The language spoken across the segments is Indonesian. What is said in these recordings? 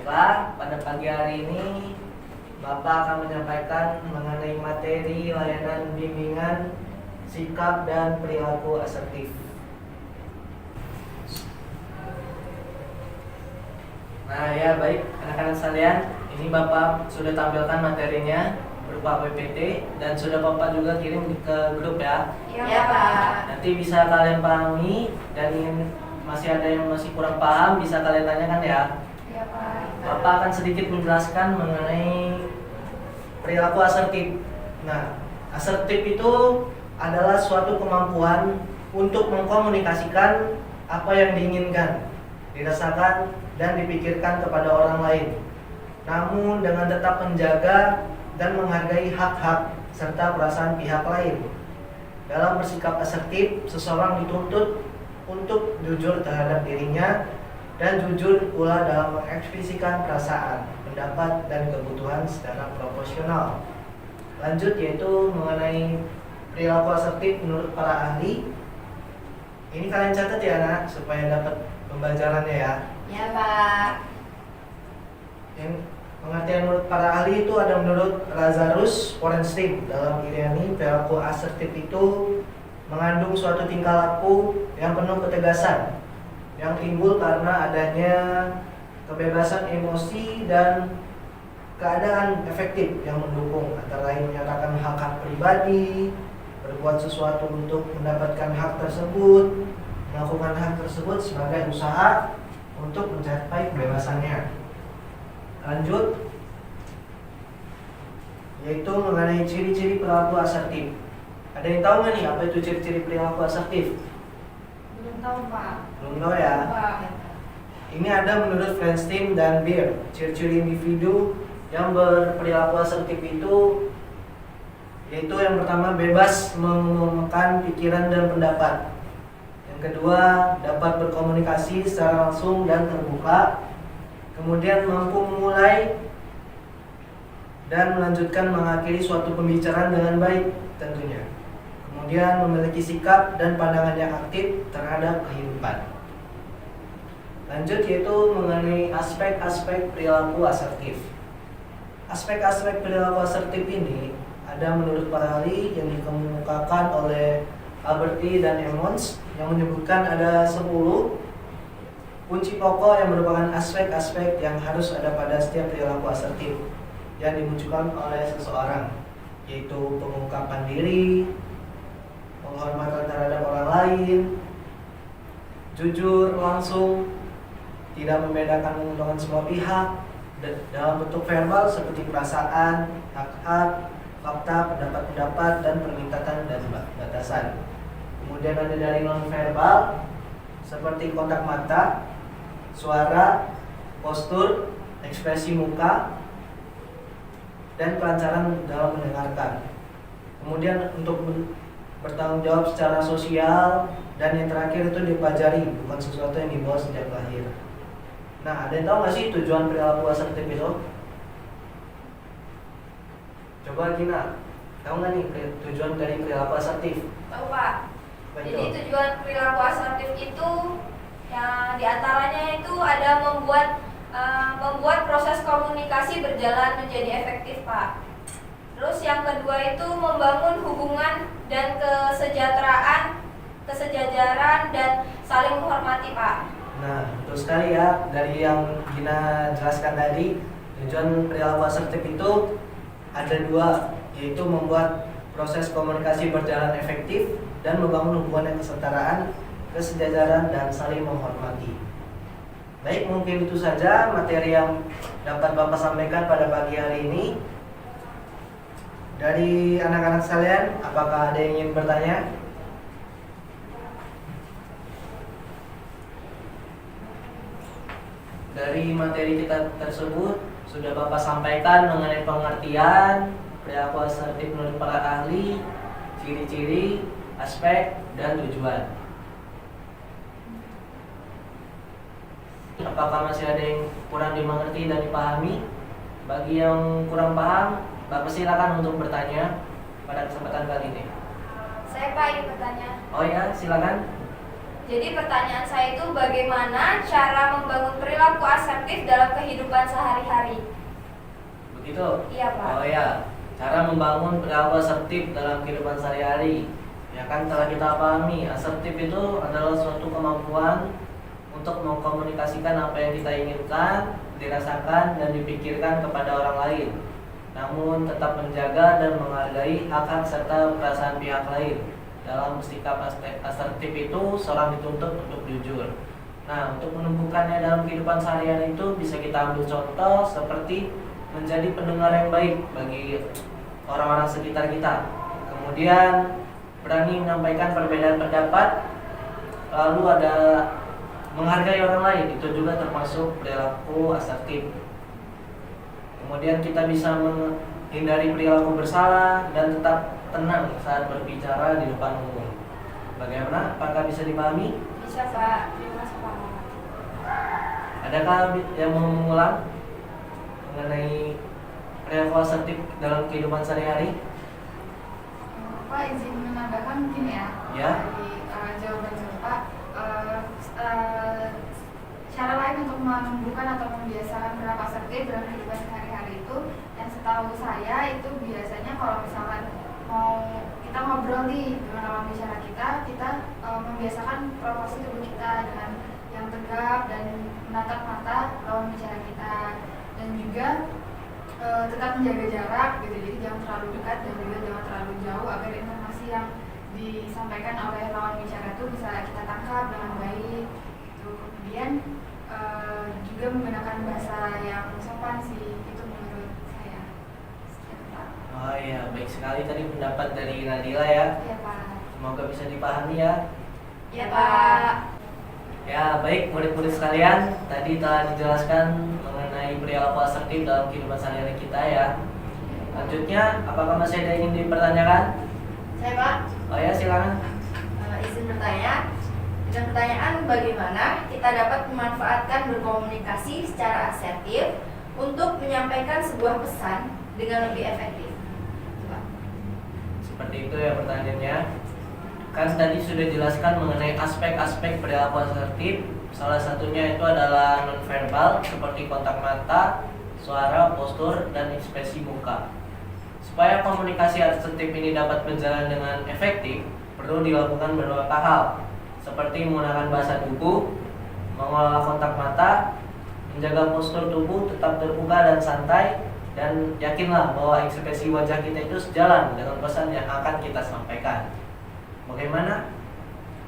Baiklah, pada pagi hari ini Bapak akan menyampaikan mengenai materi layanan bimbingan sikap dan perilaku asertif. Nah ya, baik anak-anak sekalian, ini Bapak sudah tampilkan materinya berupa PPT dan sudah Bapak juga kirim ke grup ya. Iya Pak. Nanti bisa kalian pahami dan masih ada yang masih kurang paham bisa kalian tanyakan ya. Iya Pak. Bapak akan sedikit menjelaskan mengenai perilaku asertif. Nah, asertif itu adalah suatu kemampuan untuk mengkomunikasikan apa yang diinginkan, dirasakan, dan dipikirkan kepada orang lain, namun dengan tetap menjaga dan menghargai hak-hak serta perasaan pihak lain. Dalam bersikap asertif, seseorang dituntut untuk jujur terhadap dirinya dan jujur pula dalam mengekspresikan perasaan, pendapat, dan kebutuhan secara proporsional. Lanjut yaitu mengenai perilaku asertif menurut para ahli. Ini kalian catat ya anak supaya dapat pembelajarannya ya. Iya Pak. Yang pengertian menurut para ahli itu ada menurut Lazarus Forenstein dalam Iriani, perilaku asertif itu mengandung suatu tingkah laku yang penuh ketegasan yang timbul karena adanya kebebasan emosi dan keadaan efektif yang mendukung, antara lain menyatakan hak-hak pribadi, berbuat sesuatu untuk mendapatkan hak tersebut, melakukan hak tersebut sebagai usaha untuk mencapai kebebasannya. Lanjut, yaitu mengenai ciri-ciri perilaku asertif. Ada yang tahu nggak nih apa itu ciri-ciri perilaku asertif? Belum tahu Pak. Belum tahu ya? Pak. Ini ada menurut Feinstein dan Beer, ciri-ciri individu yang berperilaku asertif itu yaitu yang pertama bebas mengumumkan pikiran dan pendapat. Yang kedua dapat berkomunikasi secara langsung dan terbuka. Kemudian mampu memulai dan melanjutkan mengakhiri suatu pembicaraan dengan baik tentunya. Kemudian memiliki sikap dan pandangan yang aktif terhadap kehidupan. Lanjut yaitu mengenai aspek-aspek perilaku asertif. Aspek-aspek perilaku asertif ini ada menurut para ahli yang dikemukakan oleh Alberti dan Emmons yang menyebutkan ada 10 kunci pokok yang merupakan aspek-aspek yang harus ada pada setiap perilaku asertif yang dimunculkan oleh seseorang, yaitu pengungkapan diri, penghormatan terhadap orang lain, jujur, langsung, tidak membedakan menguntungkan semua pihak, dalam bentuk verbal seperti perasaan, hak-hak, fakta, pendapat-pendapat, dan permintaan dan batasan. Kemudian ada dari non-verbal seperti kontak mata, suara, postur, ekspresi muka, dan kelancaran dalam mendengarkan. Kemudian untuk bertanggung jawab secara sosial, dan yang terakhir itu dipelajari, bukan sesuatu yang dibawa sejak lahir. Nah, ada yang tahu nggak sih tujuan perilaku asertif itu? Coba Gina, tahu nggak nih tujuan dari perilaku asertif? Tahu Pak. Betul. Jadi tujuan perilaku asertif itu yang diantaranya itu ada membuat proses komunikasi berjalan menjadi efektif Pak. Terus yang kedua itu membangun hubungan dan kesejajaran dan saling menghormati Pak. Nah, betul sekali ya. Dari yang Gina jelaskan tadi, tujuan perilaku asertif itu ada 2, yaitu membuat proses komunikasi berjalan efektif dan membangun hubungan yang kesetaraan, kesejajaran, dan saling menghormati. Baik, mungkin itu saja materi yang dapat Bapak sampaikan pada pagi hari ini. Dari anak-anak sekalian, apakah ada yang ingin bertanya? Dari materi kita tersebut sudah Bapak sampaikan mengenai pengertian perilaku asertif menurut para ahli, ciri-ciri, aspek, dan tujuan. Apakah masih ada yang kurang dimengerti dan dipahami? Bagi yang kurang paham, Bapak silakan untuk bertanya pada kesempatan kali ini. Saya Pak ingin bertanya. Oh ya, silakan. Jadi pertanyaan saya itu bagaimana cara membangun perilaku asertif dalam kehidupan sehari-hari? Begitu? Iya, Pak. Oh ya, cara membangun perilaku asertif dalam kehidupan sehari-hari. Ya kan telah kita pahami, asertif itu adalah suatu kemampuan untuk mengkomunikasikan apa yang kita inginkan, dirasakan, dan dipikirkan kepada orang lain, namun tetap menjaga dan menghargai hak-hak serta perasaan pihak lain. Dalam bersikap asertif itu, seorang dituntut untuk jujur. Nah, untuk menumbuhkannya dalam kehidupan sehari-hari itu bisa kita ambil contoh seperti menjadi pendengar yang baik bagi orang-orang sekitar kita. Kemudian berani menyampaikan perbedaan pendapat, lalu ada menghargai orang lain, itu juga termasuk perilaku asertif. Kemudian kita bisa menghindari perilaku bersalah dan tetap tenang saat berbicara di depan umum. Bagaimana? Apakah bisa dipahami? Bisa, Pak. Terima kasih, Pak. Adakah yang mau mengulang mengenai perilaku asertif dalam kehidupan sehari-hari? Pak, izin menambahkan mungkin ya, Ya. dari jawaban Bapak. Cara lain untuk menumbuhkan atau membiasakan perilaku asertif dalam kehidupan sehari-hari itu, yang setahu saya itu biasanya kalau misalkan mau kita ngobrol nih dengan lawan bicara kita membiasakan proporsi tubuh kita dengan yang tegap dan menatap mata lawan bicara kita, dan juga tetap menjaga jarak gitu, jadi jangan terlalu dekat dan juga jangan terlalu jauh agar informasi yang disampaikan oleh lawan bicara itu bisa kita tangkap dengan baik gitu. Kemudian juga menggunakan bahasa yang sopan sih, itu menurut saya. Sekian, Pak. Oh iya, baik sekali tadi pendapat dari Nadila ya. Iya, Pak. Semoga bisa dipahami ya. Iya, Pak. Ya, baik murid-murid sekalian, tadi telah dijelaskan mengenai perilaku asertif dalam kehidupan sehari-hari kita ya. Lanjutnya, apakah masih ada yang ingin dipertanyakan? Saya Pak, Oh ya, silakan. izin bertanya. Dengan pertanyaan bagaimana kita dapat memanfaatkan berkomunikasi secara asertif untuk menyampaikan sebuah pesan dengan lebih efektif. Coba. Seperti itu ya pertanyaannya. Kan tadi sudah dijelaskan mengenai aspek-aspek perilaku asertif. Salah satunya itu adalah nonverbal seperti kontak mata, suara, postur, dan ekspresi muka. Supaya komunikasi asertif ini dapat berjalan dengan efektif, perlu dilakukan beberapa hal, seperti menggunakan bahasa tubuh, mengelola kontak mata, menjaga postur tubuh tetap terbuka dan santai, dan yakinlah bahwa ekspresi wajah kita itu sejalan dengan pesan yang akan kita sampaikan. Bagaimana?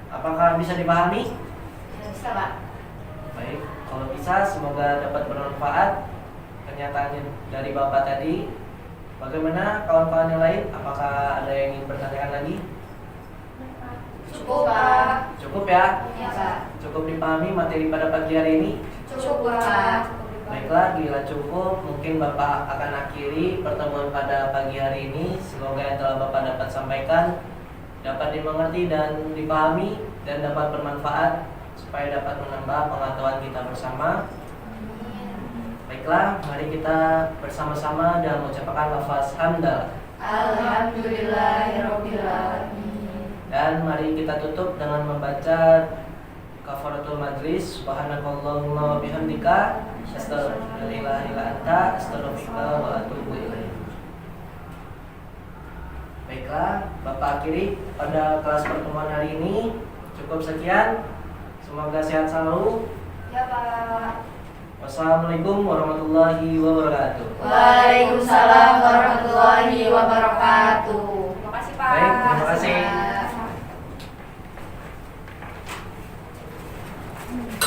Apakah bisa dipahami? Bisa Pak. Baik, kalau bisa semoga dapat bermanfaat pernyataan dari Bapak tadi. Bagaimana kawan-kawan yang lain? Apakah ada yang ingin bertanyakan lagi? Cukup, Pak. Cukup ya? Iya, Pak. Cukup dipahami materi pada pagi hari ini? Cukup, Pak. Baiklah, bila cukup, mungkin Bapak akan akhiri pertemuan pada pagi hari ini. Semoga yang telah Bapak dapat sampaikan dapat dimengerti dan dipahami dan dapat bermanfaat supaya dapat menambah pengetahuan kita bersama. Baiklah, mari kita bersama-sama dan mengucapkan lafaz hamdalah. Alhamdulillahirabbil alamin. Dan mari kita tutup dengan membaca kafaratul majlis. Subhanakallahumma wa bihamdika astaghfiruka illa anta astaghfiruka wa atubu ilaik. Baiklah, Bapak akhiri pada kelas pertemuan hari ini. Cukup sekian. Semoga sehat selalu. Ya, Pak. Wassalamualaikum warahmatullahi wabarakatuh. Waalaikumsalam warahmatullahi wabarakatuh. Terima kasih, Pak. Baik, terima kasih. Pak.